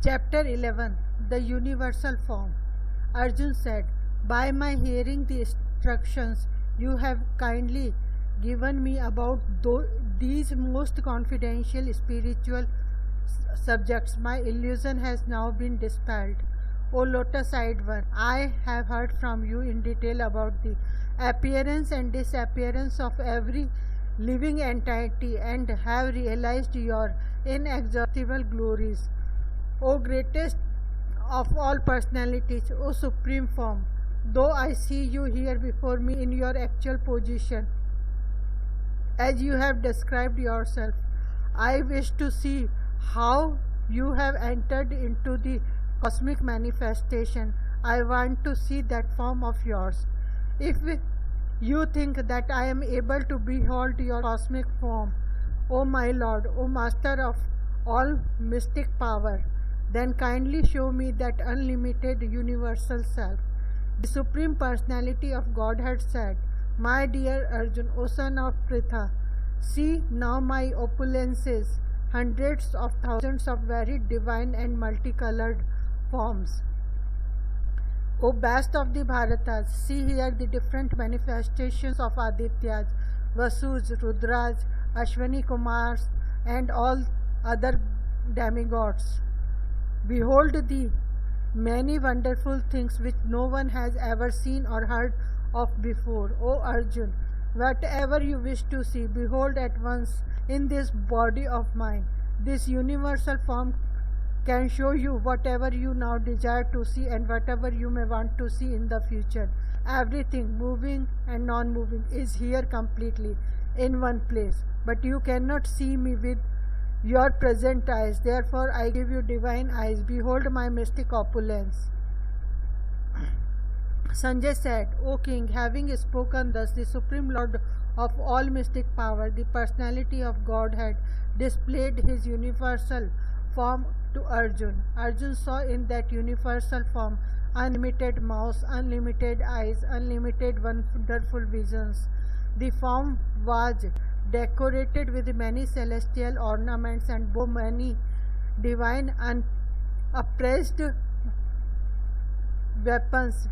Chapter 11. The Universal Form. Arjuna said, by my hearing the instructions you have kindly given me about these most confidential spiritual subjects, my illusion has now been dispelled. O lotus-eyed one, I have heard from you in detail about the appearance and disappearance of every living entity and have realized your inexhaustible glories. O greatest of all personalities, O supreme form, though I see you here before me in your actual position, as you have described yourself, I wish to see how you have entered into the cosmic manifestation. I want to see that form of yours. If you think that I am able to behold your cosmic form, O my Lord, O Master of all mystic power, then kindly show me that unlimited universal self. The Supreme Personality of Godhead said, my dear Arjuna, O son of Pritha, see now my opulences, hundreds of thousands of very divine and multicolored forms. O best of the Bharatas, see here the different manifestations of Adhyayas, Vasus, Rudras, Ashwani Kumars, and all other demigods. Behold the many wonderful things which no one has ever seen or heard of before. O Arjuna, whatever you wish to see, behold at once in this body of mine. This universal form can show you whatever you now desire to see and whatever you may want to see in the future. Everything, moving and non-moving, is here completely in one place. But you cannot see me with your present eyes. Therefore I give you divine eyes. Behold my mystic opulence. Sañjaya said, O king, having spoken thus, the Supreme Lord of all mystic power, the Personality of Godhead, displayed his universal form to Arjuna. Arjuna saw in that universal form unlimited mouths, unlimited eyes, unlimited wonderful visions. The form was decorated with many celestial ornaments and many divine upraised weapons.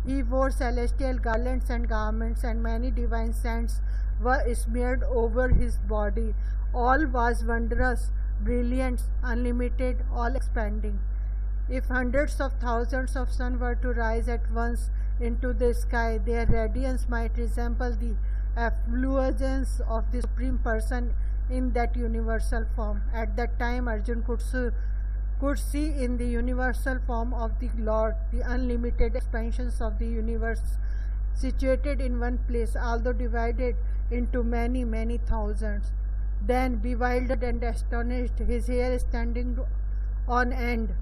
He wore celestial garlands and garments, and many divine scents were smeared over his body. All was wondrous, brilliant, unlimited, all expanding. If hundreds of thousands of suns were to rise at once into the sky, their radiance might resemble the effulgence of the Supreme Person in that universal form. At that time, Arjuna could see in the universal form of the Lord the unlimited expansions of the universe, situated in one place, although divided into many, many thousands. Then, bewildered and astonished, his hair standing on end,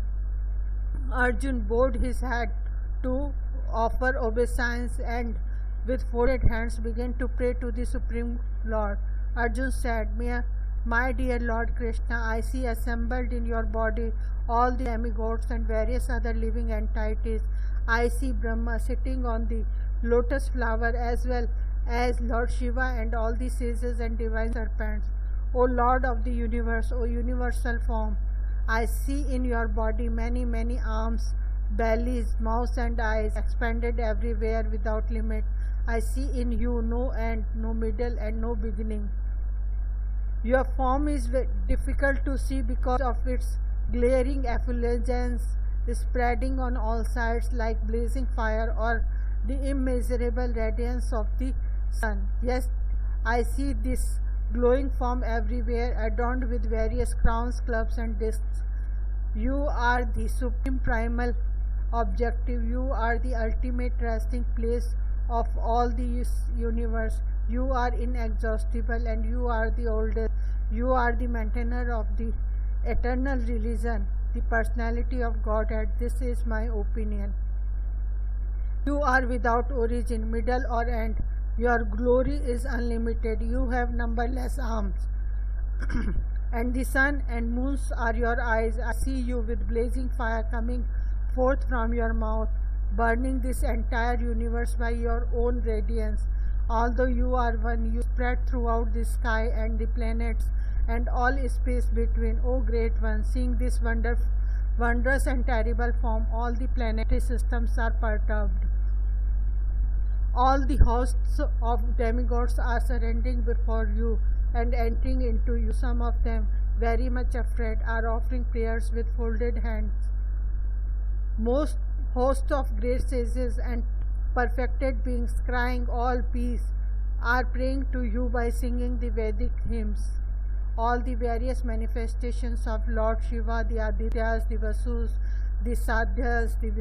Arjuna bowed his head to offer obeisance and with folded hands began to pray to the Supreme Lord. Arjuna said, my dear Lord Krishna, I see assembled in your body all the demigods and various other living entities. I see Brahma sitting on the lotus flower, as well as Lord Shiva and all the sages and divine serpents. O Lord of the universe, O universal form, I see in your body many, many arms, bellies, mouths and eyes, expanded everywhere without limit. I see in you no end, no middle and no beginning. Your form is difficult to see because of its glaring effulgence spreading on all sides like blazing fire or the immeasurable radiance of the sun. Yes, I see this glowing form everywhere, adorned with various crowns, clubs and discs. You are the supreme primal objective. You are the ultimate resting place of all the universe. You are inexhaustible and you are the oldest. You are the maintainer of the eternal religion, the Personality of Godhead. This is my opinion. You are without origin, middle or end. Your glory is unlimited. You have numberless arms. And the sun and moons are your eyes. I see you with blazing fire coming forth from your mouth, burning this entire universe by your own radiance. Although you are one, you spread throughout the sky and the planets and all space between. O great one, seeing this wondrous and terrible form, all the planetary systems are perturbed. All the hosts of demigods are surrendering before you and entering into you. Some of them, very much afraid, are offering prayers with folded hands. Most hosts of great sages and perfected beings, crying all peace, are praying to you by singing the Vedic hymns. All the various manifestations of Lord Shiva, the Adhyayas, the Vasus, the Sañjayas, the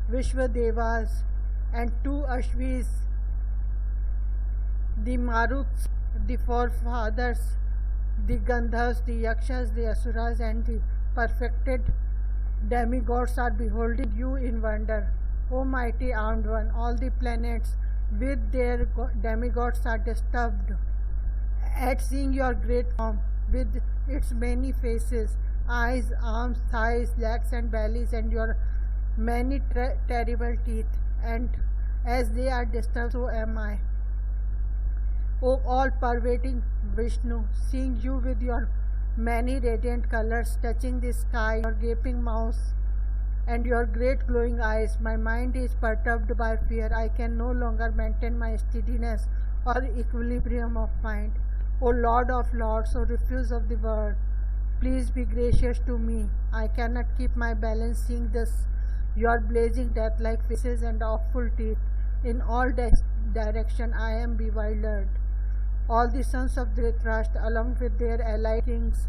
Vishwadevas, and two Ashvis, the Maruts, the forefathers, the Gandharvas, the Yakshas, the Asuras, and the perfected demigods are beholding you in wonder. O mighty armed one, all the planets with their demigods are disturbed at seeing your great form with its many faces, eyes, arms, thighs, legs, and bellies, and your many terrible teeth. And as they are disturbed, so am I. O all-pervading Vishnu, seeing you with your many radiant colors touching the sky, your gaping mouth, and your great glowing eyes, my mind is perturbed by fear. I can no longer maintain my steadiness or equilibrium of mind. O Lord of Lords, O Refuse of the world, please be gracious to me. I cannot keep my balance seeing this, your blazing death-like faces and awful teeth. In all direction I am bewildered. All the sons of Dhritarashtra, along with their allied kings,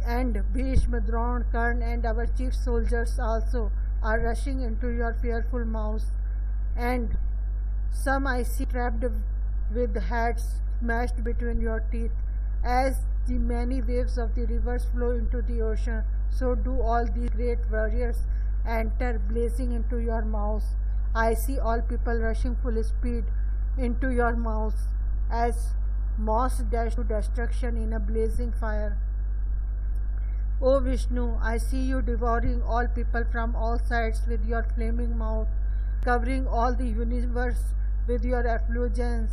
and Bhishma, Drona, Karna, and our chief soldiers also, are rushing into your fearful mouths, and some I see trapped with heads smashed between your teeth. As the many waves of the rivers flow into the ocean, so do all these great warriors enter blazing into your mouths. I see all people rushing full speed into your mouths, as moths dash to destruction in a blazing fire. O Vishnu, I see you devouring all people from all sides with your flaming mouth, covering all the universe with your effulgence.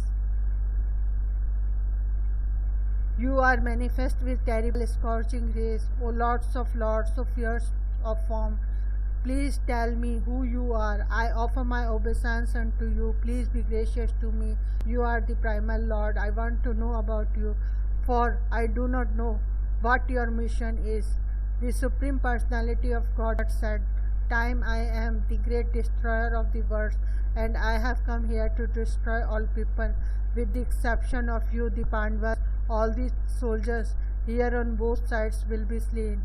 You are manifest with terrible scorching rays. O Lords of Lords, so fierce of form, please tell me who you are. I offer my obeisance unto you. Please be gracious to me. You are the primal Lord. I want to know about you, for I do not know what your mission is. The Supreme Personality of Godhead said, "Time I am the great destroyer of the world, and I have come here to destroy all people, with the exception of you, the Pandavas. All the soldiers here on both sides will be slain.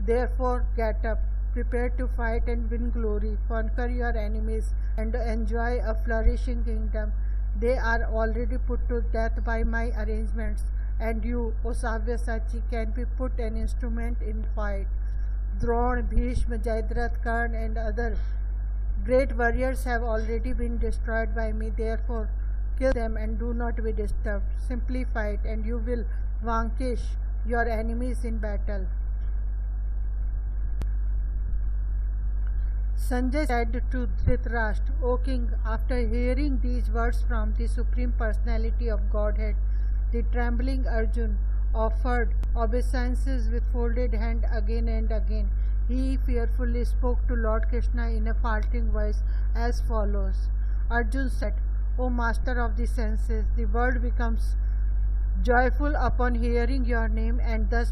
Therefore get up, prepare to fight and win glory, conquer your enemies, and enjoy a flourishing kingdom. They are already put to death by my arrangements, and you, O Sabyasachi, can be put an instrument in fight. Drona, Bhishma, Jayadratha, Karna, and other great warriors have already been destroyed by me. Therefore kill them and do not be disturbed. Simply fight, and you will vanquish your enemies in battle." Sañjaya said to Dhritarashtra, "O king, after hearing these words from the Supreme Personality of Godhead, the trembling Arjuna offered obeisances with folded hand again and again. He fearfully spoke to Lord Krishna in a faltering voice as follows. Arjuna said, O Master of the senses, the world becomes joyful upon hearing your name, and thus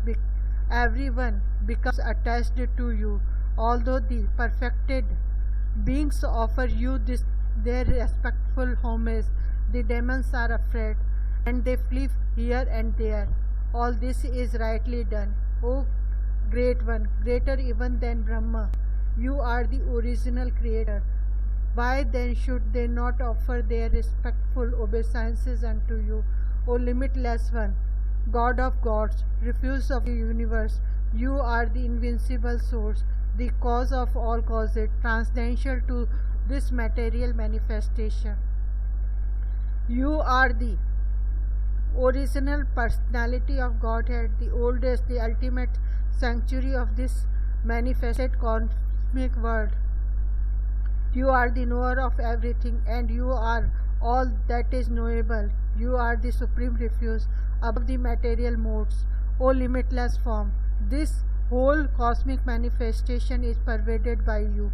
everyone becomes attached to you. Although the perfected beings offer you their respectful homage, the demons are afraid, and they flee here and there. All this is rightly done. O Great One, greater even than Brahma, you are the original creator. Why then should they not offer their respectful obeisances unto you, O limitless one, God of gods, refuse of the universe? You are the invincible source, the cause of all causes, transcendental to this material manifestation. You are the original personality of Godhead, the oldest, the ultimate sanctuary of this manifested cosmic world. You are the knower of everything, and you are all that is knowable. You are the supreme refuge above the material modes, O limitless form. This whole cosmic manifestation is pervaded by you.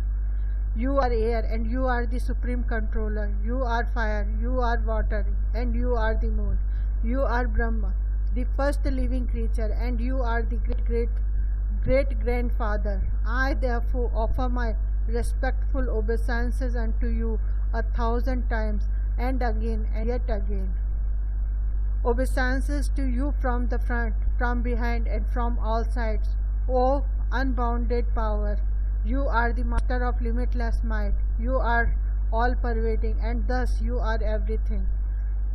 You are air and you are the supreme controller. You are fire, you are water, and you are the moon. You are Brahma, the first living creature, and you are the great grandfather. I therefore offer my respectful obeisances unto you 1,000 times, and again and yet again. Obeisances to you from the front, from behind, and from all sides. O unbounded power, you are the master of limitless might. You are all pervading, and thus you are everything.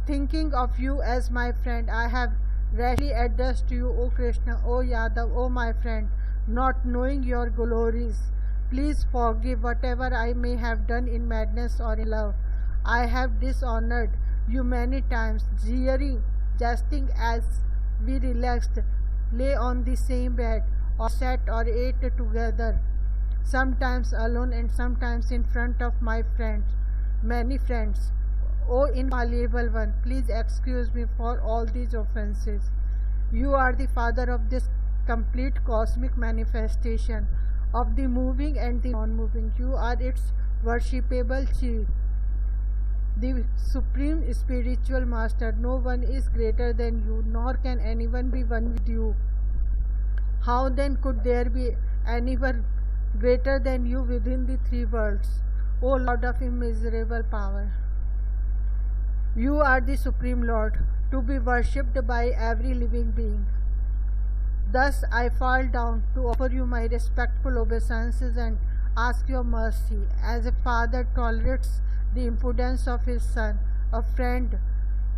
Thinking of you as my friend, I have rashly addressed to you, O Krishna, O Yadav, O my friend, not knowing your glories. Please forgive whatever I may have done in madness or in love. I have dishonored you many times, jeering, jesting as we relaxed, lay on the same bed, or sat or ate together, sometimes alone and sometimes in front of my friends, many friends. O infallible one, please excuse me for all these offenses. You are the father of this complete cosmic manifestation, of the moving and the non-moving. You are its worshipable chief, the supreme spiritual master. No one is greater than you, nor can anyone be one with you. How then could there be anyone greater than you within the three worlds, O Lord of immeasurable power? You are the Supreme Lord, to be worshipped by every living being. Thus I fall down to offer you my respectful obeisances and ask your mercy, as a father tolerates the impudence of his son, a friend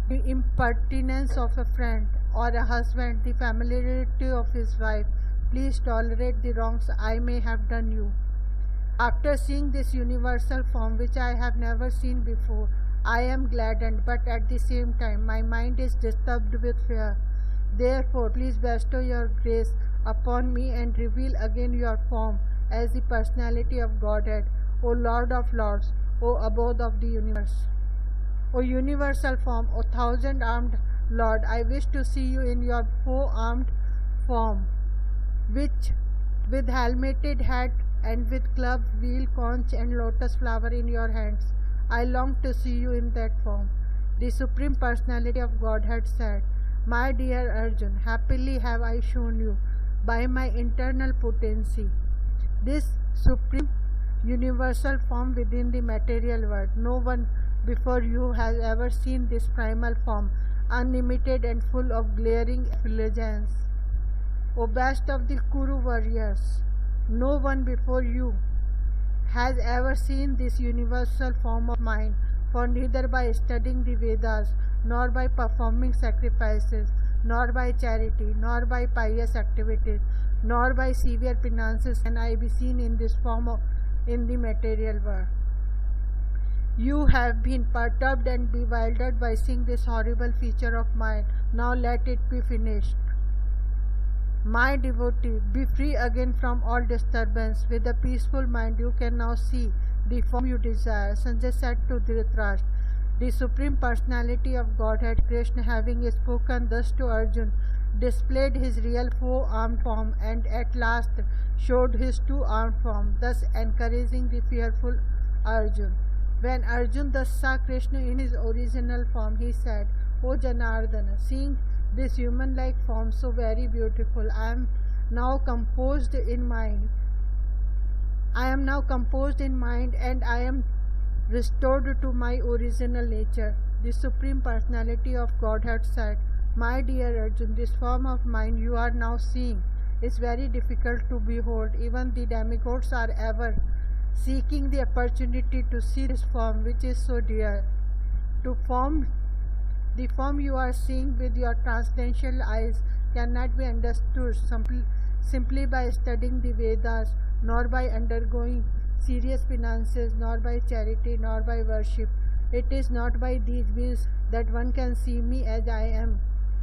the impertinence of a friend, or a husband the familiarity of his wife. Please tolerate the wrongs I may have done you. After seeing this universal form, which I have never seen before, I am gladdened, but at the same time my mind is disturbed with fear. Therefore, please bestow your grace upon me and reveal again your form as the personality of Godhead, O Lord of Lords, O abode of the universe. O universal form, O thousand-armed Lord, I wish to see you in your four-armed form, which with helmeted hat and with club, wheel, conch and lotus flower in your hands. I long to see you in that form. The Supreme Personality of Godhead said, My dear Arjuna, happily have I shown you by my internal potency this supreme universal form within the material world. No one before you has ever seen this primal form, unlimited and full of glaring effulgence. O best of the Kuru warriors, no one before you has ever seen this universal form of mine, for neither by studying the Vedas, nor by performing sacrifices, nor by charity, nor by pious activities, nor by severe penances can I be seen in this form in the material world. You have been perturbed and bewildered by seeing this horrible feature of mine. Now let it be finished. My devotee, be free again from all disturbance. With a peaceful mind you can now see the form you desire. Sañjaya said to Dhritarashtra, the Supreme Personality of Godhead, Krishna, having spoken thus to Arjuna, displayed his real four-armed form and at last showed his two-armed form, thus encouraging the fearful Arjuna. When Arjuna thus saw Krishna in his original form, he said, O Janardana, seeing this human-like form so very beautiful, I am now composed in mind. And I am restored to my original nature. The Supreme Personality of Godhead said, My dear Arjuna, this form of mine you are now seeing is very difficult to behold. Even the demigods are ever seeking the opportunity to see this form which is so dear. The form you are seeing with your transcendental eyes cannot be understood simply by studying the Vedas, nor by undergoing serious penances, nor by charity, nor by worship. It is not by these means that one can see me as I am.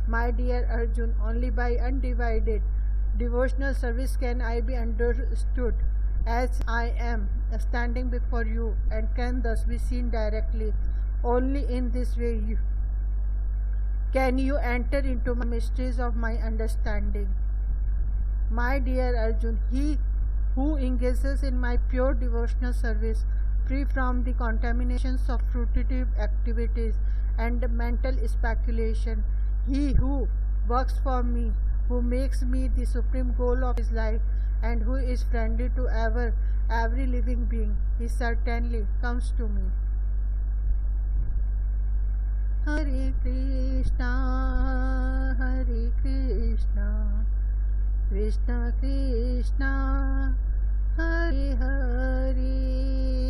My dear Arjuna, only by undivided devotional service can I be understood as I am, standing before you, and can thus be seen directly. Only in this way can you enter into the mysteries of my understanding. My dear Arjun, he who engages in my pure devotional service, free from the contaminations of fruitive activities and mental speculation, he who works for me, who makes me the supreme goal of his life, and who is friendly to every living being, he certainly comes to me. Hare Krishna, Hare Krishna, Krishna Krishna, Hare Hare.